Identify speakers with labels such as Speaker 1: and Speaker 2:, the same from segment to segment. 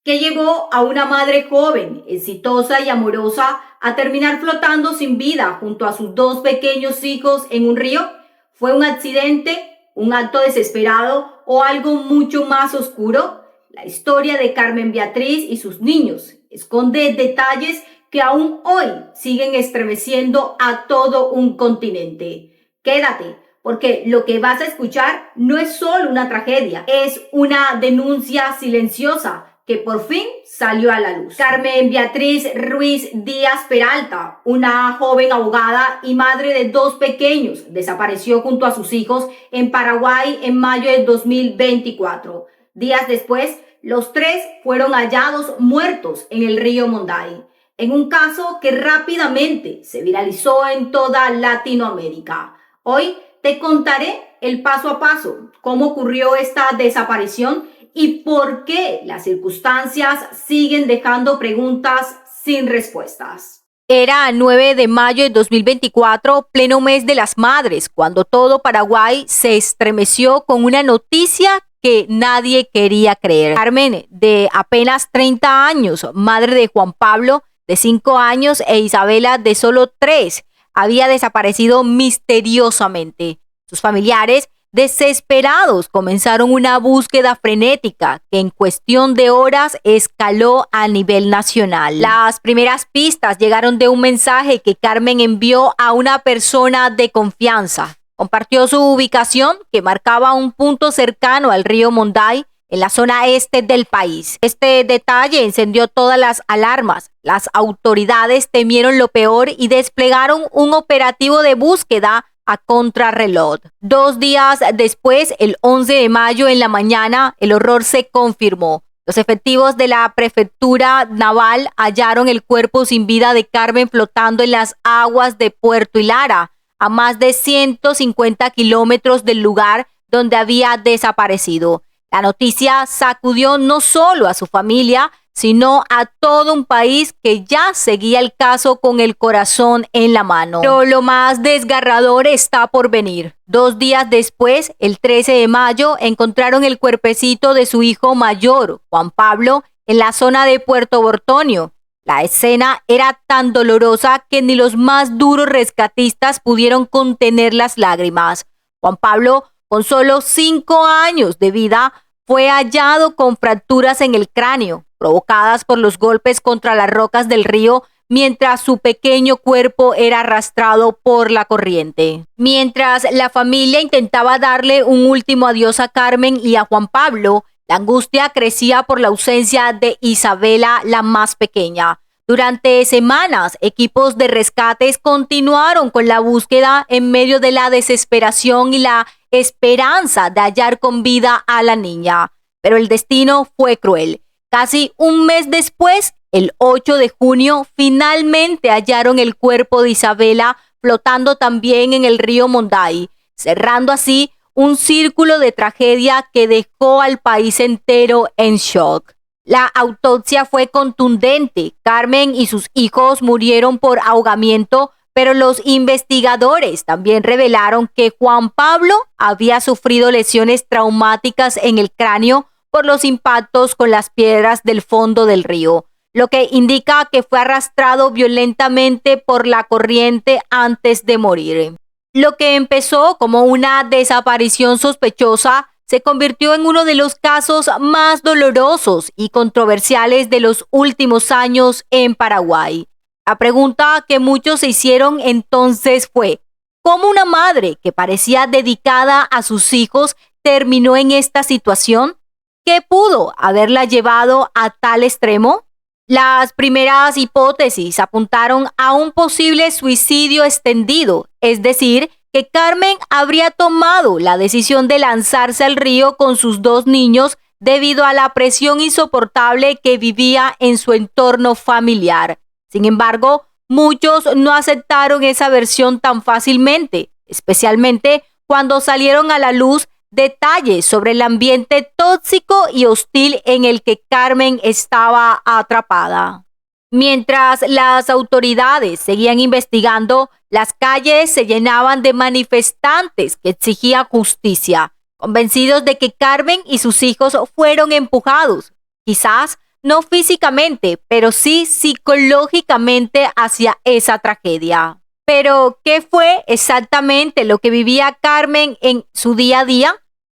Speaker 1: que llevó a una madre joven, exitosa y amorosa a terminar flotando sin vida junto a sus dos pequeños hijos en un río? ¿Fue un accidente, un acto desesperado o algo mucho más oscuro? La historia de Carmen Beatriz y sus niños esconde detalles que aún hoy siguen estremeciendo a todo un continente. Quédate, porque lo que vas a escuchar no es solo una tragedia, es una denuncia silenciosa que por fin salió a la luz. Carmen Beatriz Ruiz Díaz Peralta, una joven abogada y madre de dos pequeños, desapareció junto a sus hijos en Paraguay en mayo de 2024. Días después, los tres fueron hallados muertos en el río Monday, en un caso que rápidamente se viralizó en toda Latinoamérica. Hoy te contaré el paso a paso, cómo ocurrió esta desaparición y por qué las circunstancias siguen dejando preguntas sin respuestas.
Speaker 2: Era 9 de mayo de 2024, pleno mes de las madres, cuando todo Paraguay se estremeció con una noticia que nadie quería creer. Carmen, de apenas 30 años, madre de Juan Pablo, de 5 años, e Isabela, de solo 3, había desaparecido misteriosamente. Sus familiares, desesperados, comenzaron una búsqueda frenética que en cuestión de horas escaló a nivel nacional. Las primeras pistas llegaron de un mensaje que Carmen envió a una persona de confianza. Compartió su ubicación, que marcaba un punto cercano al río Monday, en la zona este del país. Este detalle encendió todas las alarmas. Las autoridades temieron lo peor y desplegaron un operativo de búsqueda a contrarreloj. 2 días después, el 11 de mayo en la mañana, el horror se confirmó. Los efectivos de la prefectura naval hallaron el cuerpo sin vida de Carmen flotando en las aguas de Puerto Hilara, a más de 150 kilómetros del lugar donde había desaparecido. La noticia sacudió no solo a su familia, sino a todo un país que ya seguía el caso con el corazón en la mano. Pero lo más desgarrador está por venir. 2 días después, el 13 de mayo, encontraron el cuerpecito de su hijo mayor, Juan Pablo, en la zona de Puerto Bortonio. La escena era tan dolorosa que ni los más duros rescatistas pudieron contener las lágrimas. Juan Pablo, con solo 5 años de vida, fue hallado con fracturas en el cráneo, provocadas por los golpes contra las rocas del río, mientras su pequeño cuerpo era arrastrado por la corriente. Mientras la familia intentaba darle un último adiós a Carmen y a Juan Pablo, la angustia crecía por la ausencia de Isabela, la más pequeña. Durante semanas, equipos de rescates continuaron con la búsqueda en medio de la desesperación y la esperanza de hallar con vida a la niña. Pero el destino fue cruel. Casi un mes después, el 8 de junio, finalmente hallaron el cuerpo de Isabela flotando también en el río Monday, cerrando así un círculo de tragedia que dejó al país entero en shock. La autopsia fue contundente. Carmen y sus hijos murieron por ahogamiento, pero los investigadores también revelaron que Juan Pablo había sufrido lesiones traumáticas en el cráneo por los impactos con las piedras del fondo del río, lo que indica que fue arrastrado violentamente por la corriente antes de morir. Lo que empezó como una desaparición sospechosa se convirtió en uno de los casos más dolorosos y controversiales de los últimos años en Paraguay. La pregunta que muchos se hicieron entonces fue: ¿cómo una madre que parecía dedicada a sus hijos terminó en esta situación? ¿Qué pudo haberla llevado a tal extremo? Las primeras hipótesis apuntaron a un posible suicidio extendido, es decir, que Carmen habría tomado la decisión de lanzarse al río con sus 2 niños debido a la presión insoportable que vivía en su entorno familiar. Sin embargo, muchos no aceptaron esa versión tan fácilmente, especialmente cuando salieron a la luz detalles sobre el ambiente tóxico y hostil en el que Carmen estaba atrapada. Mientras las autoridades seguían investigando, las calles se llenaban de manifestantes que exigían justicia, convencidos de que Carmen y sus hijos fueron empujados, quizás no físicamente, pero sí psicológicamente hacia esa tragedia. Pero, ¿qué fue exactamente lo que vivía Carmen en su día a día?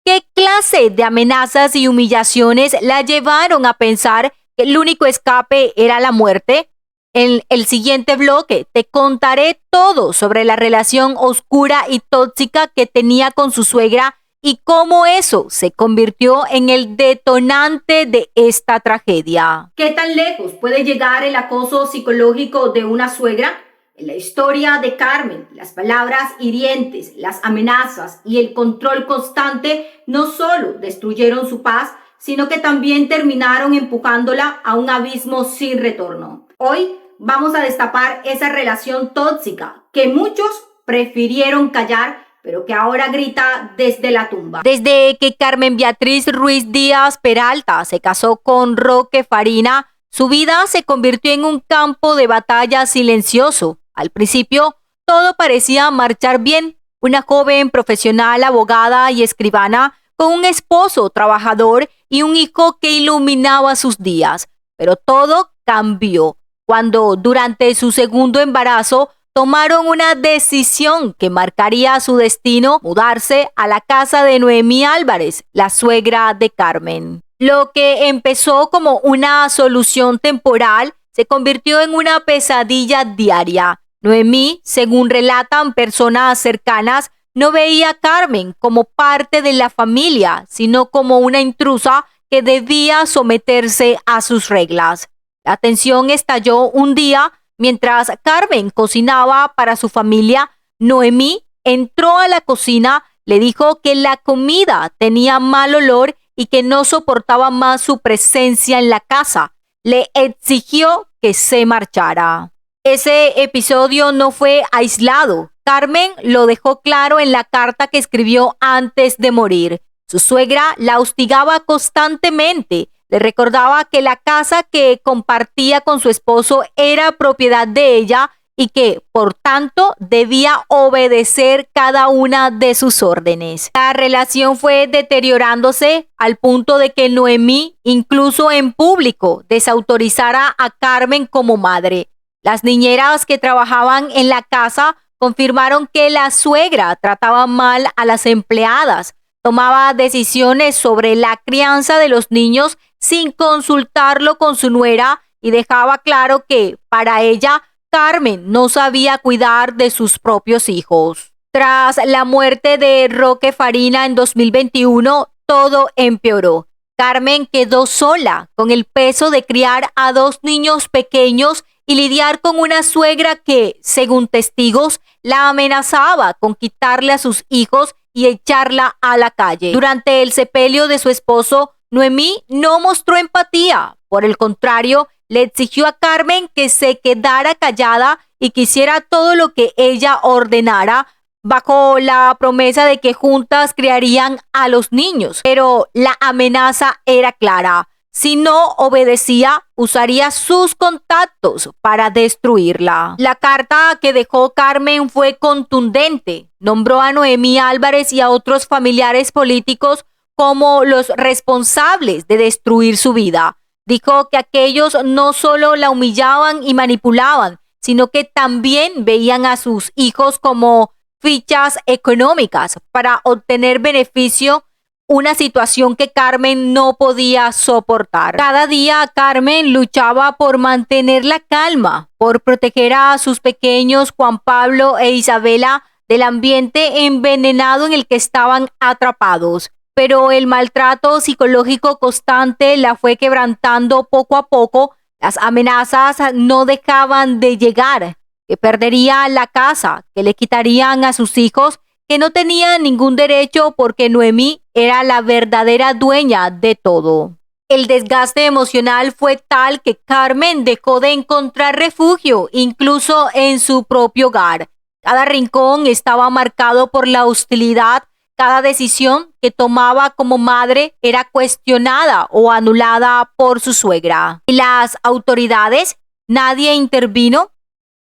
Speaker 2: ¿Qué clase de amenazas y humillaciones la llevaron a pensar que el único escape era la muerte? En el siguiente bloque te contaré todo sobre la relación oscura y tóxica que tenía con su suegra y cómo eso se convirtió en el detonante de esta tragedia.
Speaker 1: ¿Qué tan lejos puede llegar el acoso psicológico de una suegra? En la historia de Carmen, las palabras hirientes, las amenazas y el control constante no solo destruyeron su paz, sino que también terminaron empujándola a un abismo sin retorno. Hoy vamos a destapar esa relación tóxica que muchos prefirieron callar, pero que ahora grita desde la tumba.
Speaker 2: Desde que Carmen Beatriz Ruiz Díaz Peralta se casó con Roque Farina, su vida se convirtió en un campo de batalla silencioso. Al principio, todo parecía marchar bien. Una joven profesional, abogada y escribana, con un esposo trabajador y un hijo que iluminaba sus días. Pero todo cambió cuando, durante su segundo embarazo, tomaron una decisión que marcaría su destino: mudarse a la casa de Noemí Álvarez, la suegra de Carmen. Lo que empezó como una solución temporal se convirtió en una pesadilla diaria. Noemí, según relatan personas cercanas, no veía a Carmen como parte de la familia, sino como una intrusa que debía someterse a sus reglas. La tensión estalló un día mientras Carmen cocinaba para su familia. Noemí entró a la cocina, le dijo que la comida tenía mal olor y que no soportaba más su presencia en la casa. Le exigió que se marchara. Ese episodio no fue aislado. Carmen lo dejó claro en la carta que escribió antes de morir. Su suegra la hostigaba constantemente. Le recordaba que la casa que compartía con su esposo era propiedad de ella y que, por tanto, debía obedecer cada una de sus órdenes. La relación fue deteriorándose al punto de que Noemí, incluso en público, desautorizara a Carmen como madre. Las niñeras que trabajaban en la casa confirmaron que la suegra trataba mal a las empleadas, tomaba decisiones sobre la crianza de los niños sin consultarlo con su nuera y dejaba claro que, para ella, Carmen no sabía cuidar de sus propios hijos. Tras la muerte de Roque Farina en 2021, todo empeoró. Carmen quedó sola con el peso de criar a 2 niños pequeños y lidiar con una suegra que, según testigos, la amenazaba con quitarle a sus hijos y echarla a la calle. Durante el sepelio de su esposo, Noemí no mostró empatía. Por el contrario, le exigió a Carmen que se quedara callada y que hiciera todo lo que ella ordenara, bajo la promesa de que juntas criarían a los niños. Pero la amenaza era clara: si no obedecía, usaría sus contactos para destruirla. La carta que dejó Carmen fue contundente. Nombró a Noemí Álvarez y a otros familiares políticos como los responsables de destruir su vida. Dijo que aquellos no solo la humillaban y manipulaban, sino que también veían a sus hijos como fichas económicas para obtener beneficio, una situación que Carmen no podía soportar. Cada día Carmen luchaba por mantener la calma, por proteger a sus pequeños Juan Pablo e Isabela del ambiente envenenado en el que estaban atrapados. Pero el maltrato psicológico constante la fue quebrantando poco a poco. Las amenazas no dejaban de llegar: que perdería la casa, que le quitarían a sus hijos, que no tenía ningún derecho porque Noemí era la verdadera dueña de todo. El desgaste emocional fue tal que Carmen dejó de encontrar refugio, incluso en su propio hogar. Cada rincón estaba marcado por la hostilidad. Cada decisión que tomaba como madre era cuestionada o anulada por su suegra. ¿Y las autoridades? ¿Nadie intervino?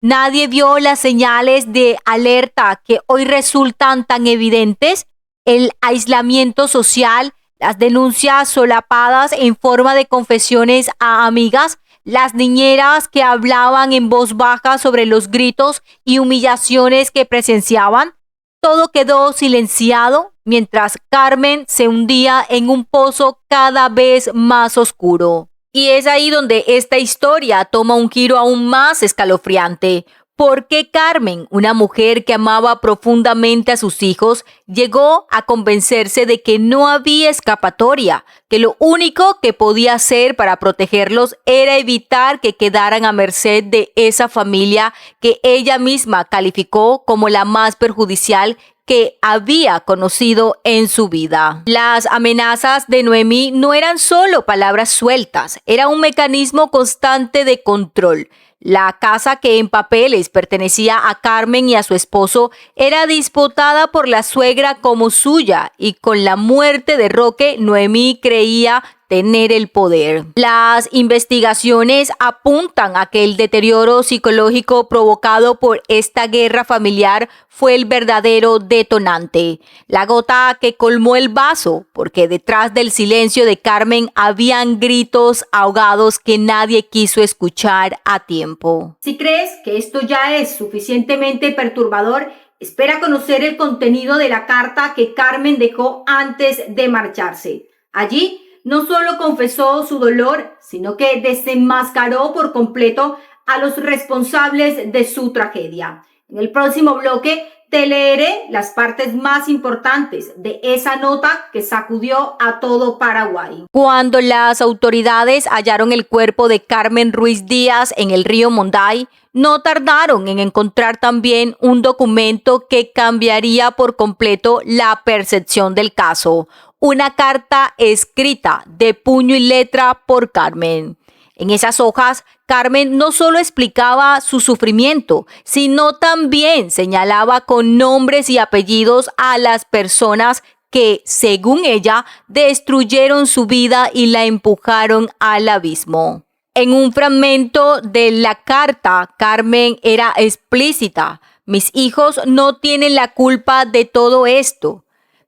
Speaker 2: ¿Nadie vio las señales de alerta que hoy resultan tan evidentes? El aislamiento social, Las denuncias solapadas en forma de confesiones a amigas, las niñeras que hablaban en voz baja sobre los gritos y humillaciones que presenciaban, todo quedó silenciado mientras Carmen se hundía en un pozo cada vez más oscuro. Y es ahí donde esta historia toma un giro aún más escalofriante. ¿Por qué Carmen, una mujer que amaba profundamente a sus hijos, llegó a convencerse de que no había escapatoria, que lo único que podía hacer para protegerlos era evitar que quedaran a merced de esa familia que ella misma calificó como la más perjudicial que había conocido en su vida? Las amenazas de Noemí no eran solo palabras sueltas, era un mecanismo constante de control. La casa que en papeles pertenecía a Carmen y a su esposo era disputada por la suegra como suya y con la muerte de Roque, Noemí creía tener el poder. Las investigaciones apuntan a que el deterioro psicológico provocado por esta guerra familiar fue el verdadero detonante, la gota que colmó el vaso, porque detrás del silencio de Carmen habían gritos ahogados que nadie quiso escuchar a tiempo.
Speaker 1: Si crees que esto ya es suficientemente perturbador, espera conocer el contenido de la carta que Carmen dejó antes de marcharse. Allí no solo confesó su dolor, sino que desenmascaró por completo a los responsables de su tragedia. En el próximo bloque te leeré las partes más importantes de esa nota que sacudió a todo Paraguay.
Speaker 2: Cuando las autoridades hallaron el cuerpo de Carmen Ruiz Díaz en el río Monday, no tardaron en encontrar también un documento que cambiaría por completo la percepción del caso. Una carta escrita de puño y letra por Carmen. En esas hojas, Carmen no solo explicaba su sufrimiento, sino también señalaba con nombres y apellidos a las personas que, según ella, destruyeron su vida y la empujaron al abismo. En un fragmento de la carta, Carmen era explícita: mis hijos no tienen la culpa de todo esto,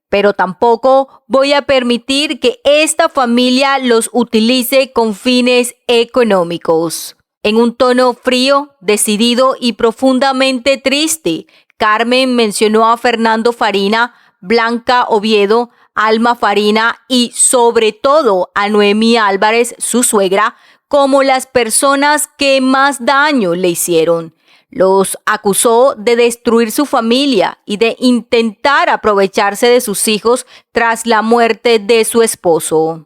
Speaker 2: pero tampoco voy a permitir que esta familia los utilice con fines económicos. En un tono frío, decidido y profundamente triste, Carmen mencionó a Fernando Farina, Blanca Oviedo, Alma Farina y sobre todo a Noemí Álvarez, su suegra, como las personas que más daño le hicieron. Los acusó de destruir su familia y de intentar aprovecharse de sus hijos tras la muerte de su esposo.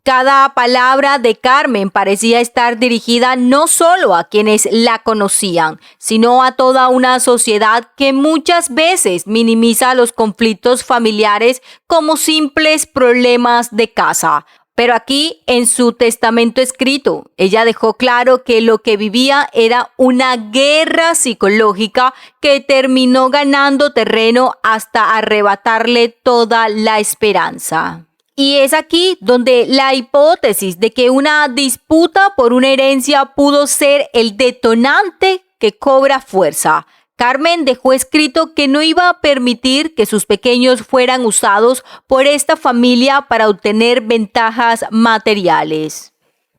Speaker 2: Cada palabra de Carmen parecía estar dirigida no solo a quienes la conocían, sino a toda una sociedad que muchas veces minimiza los conflictos familiares como simples problemas de casa. Pero aquí, en su testamento escrito, ella dejó claro que lo que vivía era una guerra psicológica que terminó ganando terreno hasta arrebatarle toda la esperanza. Y es aquí donde la hipótesis de que una disputa por una herencia pudo ser el detonante que cobra fuerza. Carmen dejó escrito que no iba a permitir que sus pequeños fueran usados por esta familia para obtener ventajas materiales.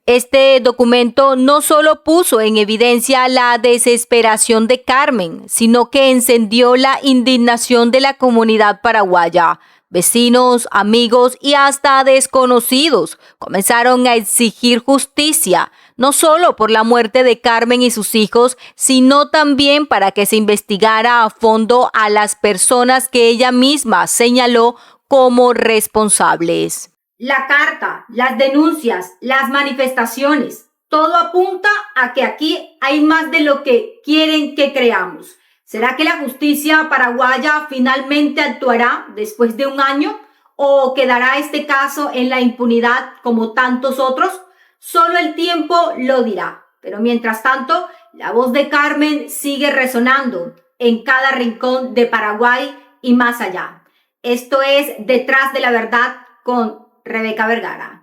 Speaker 2: Este documento no solo puso en evidencia la desesperación de Carmen, sino que encendió la indignación de la comunidad paraguaya. Vecinos, amigos y hasta desconocidos comenzaron a exigir justicia, no solo por la muerte de Carmen y sus hijos, sino también para que se investigara a fondo a las personas que ella misma señaló como responsables.
Speaker 1: La carta, las denuncias, las manifestaciones, todo apunta a que aquí hay más de lo que quieren que creamos. ¿Será que la justicia paraguaya finalmente actuará después de un año o quedará este caso en la impunidad como tantos otros? Solo el tiempo lo dirá. Pero mientras tanto, la voz de Carmen sigue resonando en cada rincón de Paraguay y más allá. Esto es Detrás de la Verdad con Rebeca Vergara.